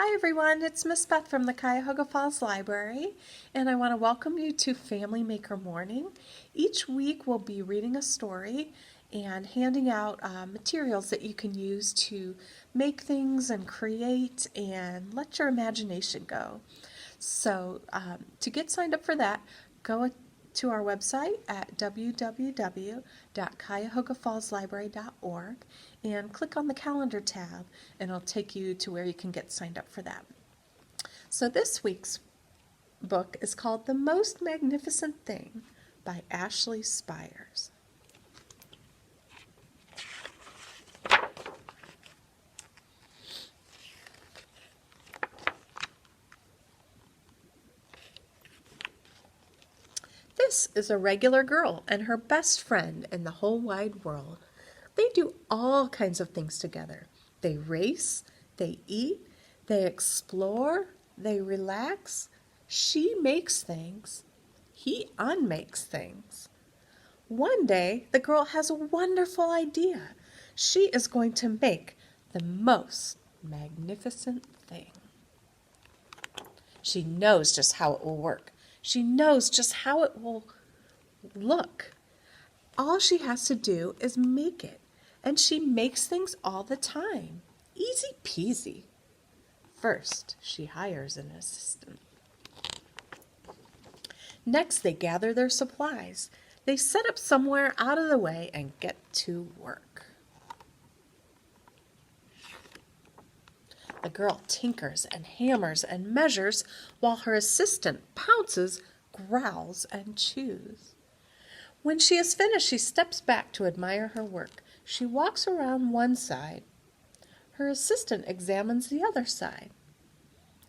Hi everyone, it's Miss Beth from the Cuyahoga Falls Library, and I want to welcome you to Family Maker Morning. Each week we'll be reading a story and handing out materials that you can use to make things and create and let your imagination go. So to get signed up for that, go to our website at www.cuyahoga-falls-library.org and click on the calendar tab, and it'll take you to where you can get signed up for that. So this week's book is called The Most Magnificent Thing by Ashley Spires. This is a regular girl and her best friend in the whole wide world. They do all kinds of things together. They race, they eat, they explore, they relax. She makes things. He unmakes things. One day, the girl has a wonderful idea. She is going to make the most magnificent thing. She knows just how it will work. She knows just how it will look. All she has to do is make it, and she makes things all the time. Easy peasy. First, she hires an assistant. Next, they gather their supplies. They set up somewhere out of the way and get to work. The girl tinkers and hammers and measures while her assistant pounces, growls, and chews. When she is finished, she steps back to admire her work. She walks around one side. Her assistant examines the other side.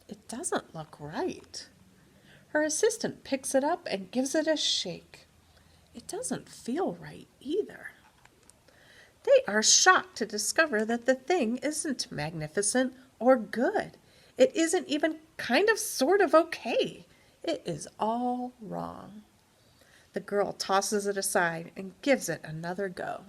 It doesn't look right. Her assistant picks it up and gives it a shake. It doesn't feel right either. They are shocked to discover that the thing isn't magnificent or good. It isn't even kind of sort of okay. It is all wrong. The girl tosses it aside and gives it another go.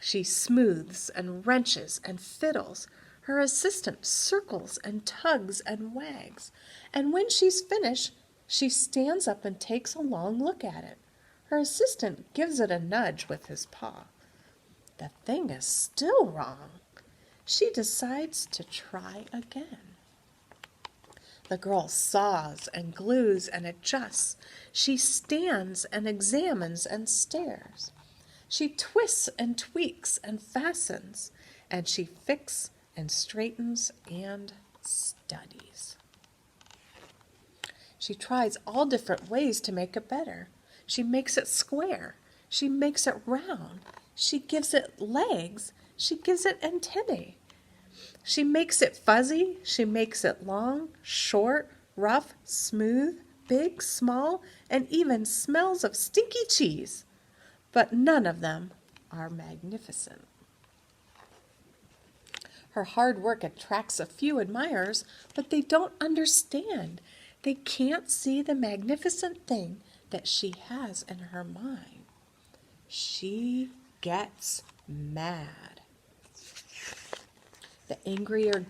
She smooths and wrenches and fiddles. Her assistant circles and tugs and wags. And when she's finished, she stands up and takes a long look at it. Her assistant gives it a nudge with his paw. The thing is still wrong. She decides to try again. The girl saws and glues and adjusts. She stands and examines and stares. She twists and tweaks and fastens, and she fixes and straightens and studies. She tries all different ways to make it better. She makes it square. She makes it round. She gives it legs. She gives it antennae. She makes it fuzzy. She makes it long, short, rough, smooth, big, small, and even smells of stinky cheese. But none of them are magnificent. Her hard work attracts a few admirers, but they don't understand. They can't see the magnificent thing that she has in her mind. She gets mad. The angrier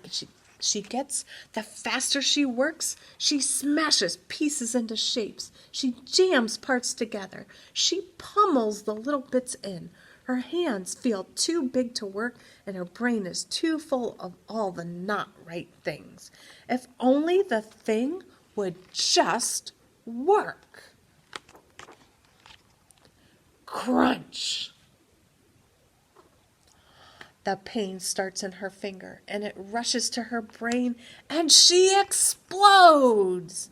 she gets, the faster she works. She smashes pieces into shapes. She jams parts together. She pummels the little bits in. Her hands feel too big to work, and her brain is too full of all the not right things. If only the thing would just work. Crunch! The pain starts in her finger, and it rushes to her brain, and she explodes.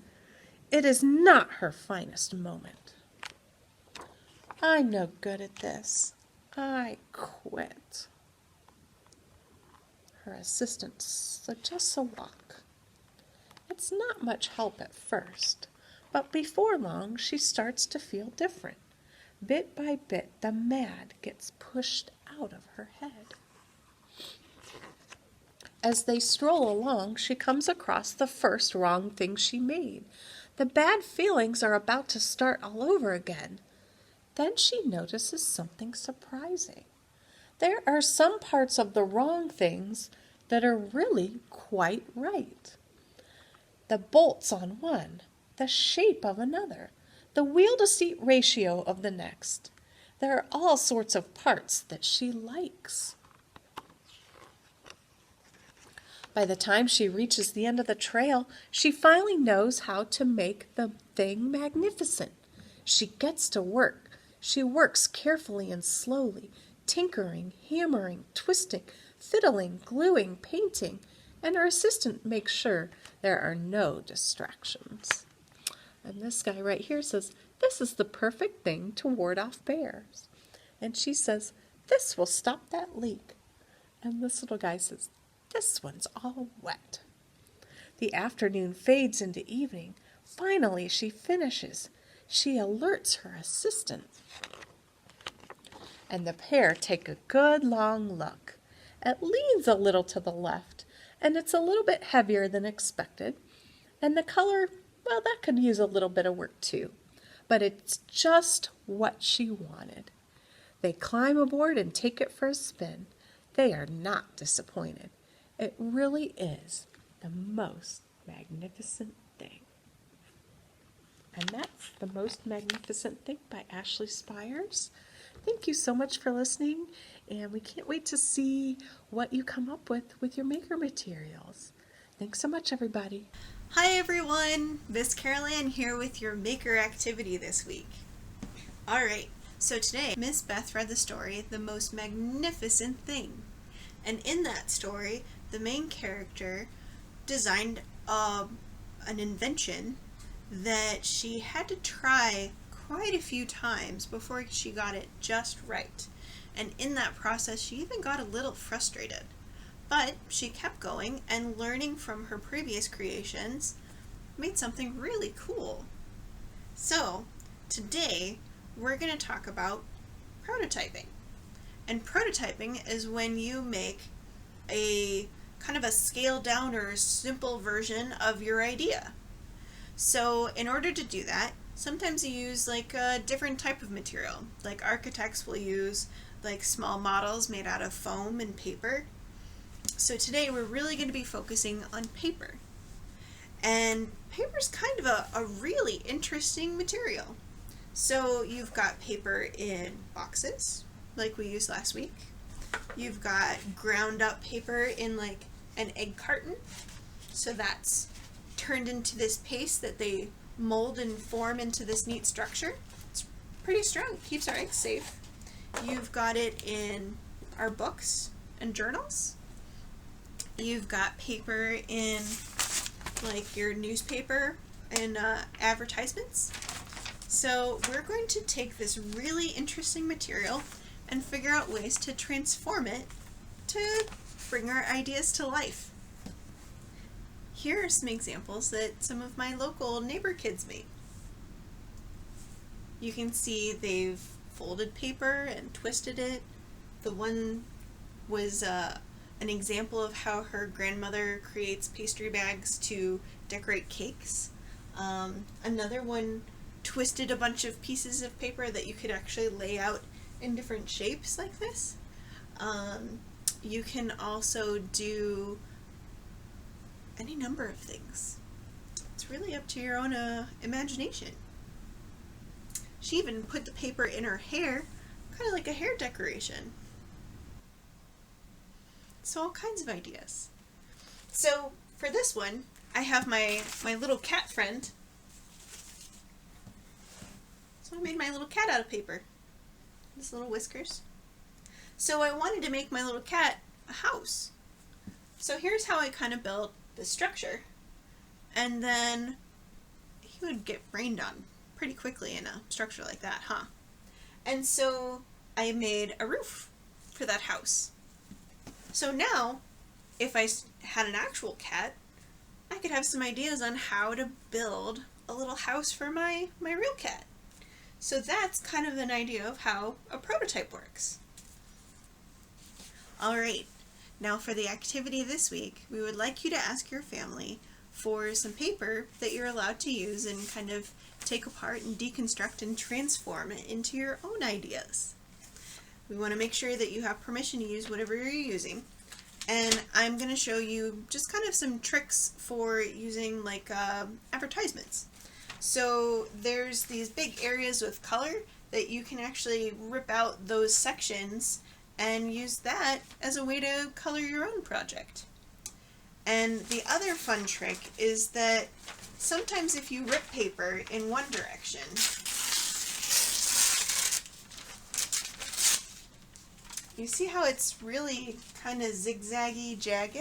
It is not her finest moment. I'm no good at this. I quit. Her assistant suggests a walk. It's not much help at first, but before long she starts to feel different. Bit by bit, the mad gets pushed out of her head. As they stroll along, she comes across the first wrong thing she made. The bad feelings are about to start all over again. Then she notices something surprising. There are some parts of the wrong things that are really quite right. The bolts on one, the shape of another, the wheel-to-seat ratio of the next. There are all sorts of parts that she likes. By the time she reaches the end of the trail, she finally knows how to make the thing magnificent. She gets to work. She works carefully and slowly, tinkering, hammering, twisting, fiddling, gluing, painting, and her assistant makes sure there are no distractions. And this guy right here says, "This is the perfect thing to ward off bears." And she says, "This will stop that leak." And this little guy says, "This one's all wet." The afternoon fades into evening. Finally, she finishes. She alerts her assistant. And the pair take a good long look. It leans a little to the left, and it's a little bit heavier than expected. And the color, well, that could use a little bit of work too. But it's just what she wanted. They climb aboard and take it for a spin. They are not disappointed. It really is the most magnificent thing. And that's The Most Magnificent Thing by Ashley Spires. Thank you so much for listening, and we can't wait to see what you come up with your maker materials. Thanks so much, everybody. Hi everyone, Miss Carol Ann here with your maker activity this week. Alright, so today Miss Beth read the story, The Most Magnificent Thing. And in that story, the main character designed an invention that she had to try quite a few times before she got it just right. And in that process, she even got a little frustrated. But she kept going and learning from her previous creations made something really cool. So today we're going to talk about prototyping. And prototyping is when you make a kind of a scaled down or simple version of your idea. So in order to do that, sometimes you use like a different type of material. Like architects will use like small models made out of foam and paper. So today we're really going to be focusing on paper. And paper's kind of a really interesting material. So you've got paper in boxes, like we used last week. You've got ground up paper in like an egg carton. So that's turned into this paste that they mold and form into this neat structure. It's pretty strong, keeps our eggs safe. You've got it in our books and journals. You've got paper in like your newspaper and advertisements. So we're going to take this really interesting material and figure out ways to transform it to bring our ideas to life. Here are some examples that some of my local neighbor kids made. You can see they've folded paper and twisted it. The one was an example of how her grandmother creates pastry bags to decorate cakes. Another one twisted a bunch of pieces of paper that you could actually lay out in different shapes like this. You can also do any number of things. It's really up to your own imagination. She even put the paper in her hair, kind of like a hair decoration. So all kinds of ideas. So for this one, I have my little cat friend. So I made my little cat out of paper. His little whiskers. So I wanted to make my little cat a house. So here's how I kind of built the structure. And then he would get rained on pretty quickly in a structure like that, huh? And so I made a roof for that house. So now, if I had an actual cat, I could have some ideas on how to build a little house for my real cat. So that's kind of an idea of how a prototype works. Alright, now for the activity this week, we would like you to ask your family for some paper that you're allowed to use and kind of take apart and deconstruct and transform it into your own ideas. We want to make sure that you have permission to use whatever you're using. And I'm going to show you just kind of some tricks for using like advertisements. So there's these big areas with color that you can actually rip out those sections and use that as a way to color your own project. And the other fun trick is that sometimes if you rip paper in one direction, you see how it's really kind of zigzaggy, jagged?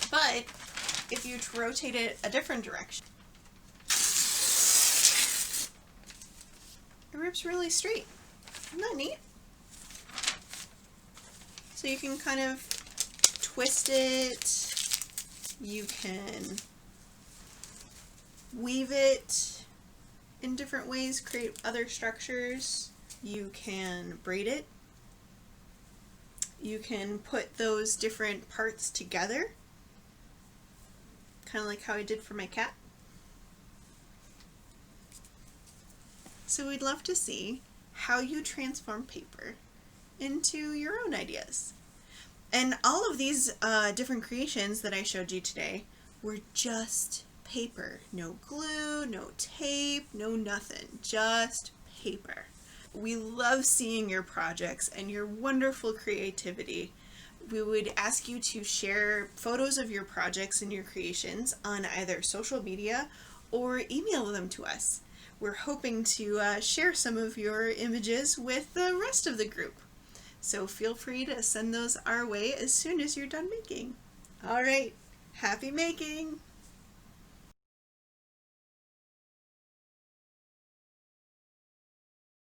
But if you rotate it a different direction, it rips really straight. Isn't that neat? So you can kind of twist it, you can weave it in different ways, create other structures, you can braid it. You can put those different parts together, kind of like how I did for my cat. So we'd love to see how you transform paper into your own ideas. And all of these different creations that I showed you today were just paper. No glue, no tape, no nothing, just paper. We love seeing your projects and your wonderful creativity. We would ask you to share photos of your projects and your creations on either social media or email them to us. We're hoping to share some of your images with the rest of the group. So feel free to send those our way as soon as you're done making. All right, happy making!